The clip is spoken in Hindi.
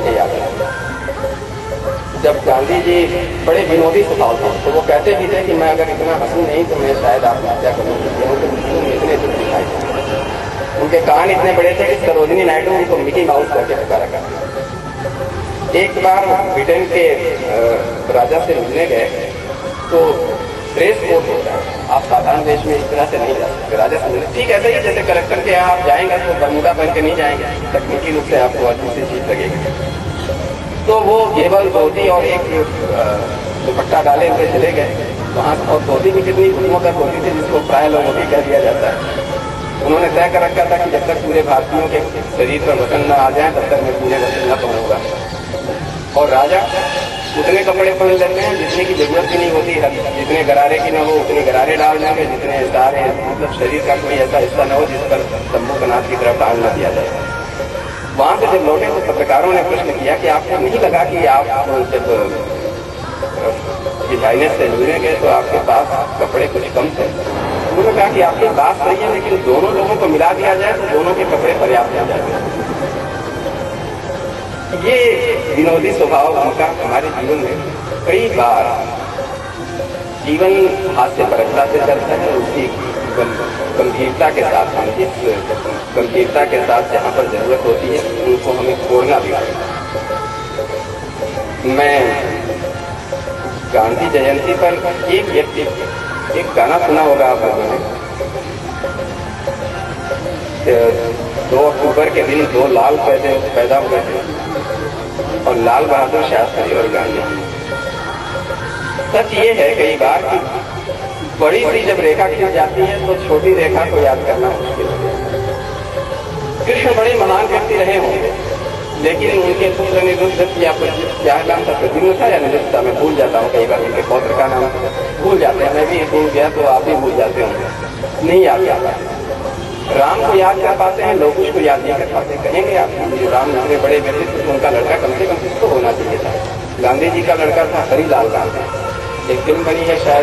मुझे याद है, जब गांधी जी बड़े विनोदी स्वभाव थे तो वो कहते भी थे कि मैं अगर इतना हंसूं नहीं तो मैं शायद आत्महत्या करूँ, इतने दुख दिखाई थे। उनके कान इतने बड़े थे कि सरोजिनी नायडू उनको मिकी माउस करके पुकारा करते। एक बार ब्रिटेन के राजा से मिलने गए तो ड्रेस कोड होता है, आप साधारण देश में इस तरह से नहीं जा सकते। राजा से मिले, ठीक ऐसे ही जैसे कलेक्टर के यहाँ आप जाएंगे तो बरमूडा पहन के नहीं जाएंगे, तकनीकी रूप से आपको अच्छी सी चीज लगेगी। तो वो केवल धोती और एक दुपट्टा डाले हुए चले गए वहां, और धोती भी कितनी खुशमकर होती थी जिसको प्राय लोगों की कह दिया जाता है। उन्होंने तय कर रखा था कि जब तक पूरे भारतीयों के शरीर पर वजन न आ जाए तब तक मैं पूरे वजन न पहनूंगा। और राजा उतने कपड़े पहन लेते हैं जितने की जरूरत भी नहीं होती, जितने गरारे की न हो उतने गरारे डाल देंगे, जितने सारे मतलब शरीर का कोई ऐसा हिस्सा न हो जिस पर तंबू कनाथ की तरफ टांग न दिया जाए। वहां से जब लौटे तो पत्रकारों ने प्रश्न किया कि आपको नहीं लगा कि आप जब डिजाइनर से मिलने गए तो आपके पास कपड़े कुछ कम थे? उन्होंने कहा कि आपकी बात सही है, लेकिन दोनों लोगों को मिला दिया जाए तो दोनों के कपड़े पर्याप्त हो जाते। ये विनोदी स्वभाव उनका हमारे जीवन में कई बार जीवन हास्य परकता से चलता है। उसकी गंभीरता के साथ हम जिस गंभीरता के साथ जहाँ पर जरूरत होती है उनको हमें छोड़ना भी पड़ता है। मैं गांधी जयंती पर एक व्यक्ति, एक गाना सुना होगा आप लोगों ने, 2 अक्टूबर के दिन 2 लाल पैदा हुए थे, और लाल बहादुर शास्त्री और गांधी। सच ये है कई बार कि बड़ी बड़ी जब रेखा खींच जाती है तो छोटी रेखा को याद करना मुश्किल है। कृष्ण बड़े महान व्यक्ति रहे होंगे, लेकिन उनके पुत्र निरुद्ध या क्या नाम था, प्रद्युम्न था या निरुद्ध था, मैं भूल जाता हूँ कई बार उनके पौत्र का नाम भूल जाते हैं। मैं भी भूल गया तो आप भी भूल जाते होंगे, नहीं याद कर पाते। राम को याद कर पाते हैं, लोग उसको याद नहीं कर पाते। कहेंगे आप राम इतने बड़े व्यक्ति, उनका लड़का कम से कम किसको होना चाहिए था? गांधी जी का लड़का था हरिलाल गांधी। एक फिल्म बनी है शायद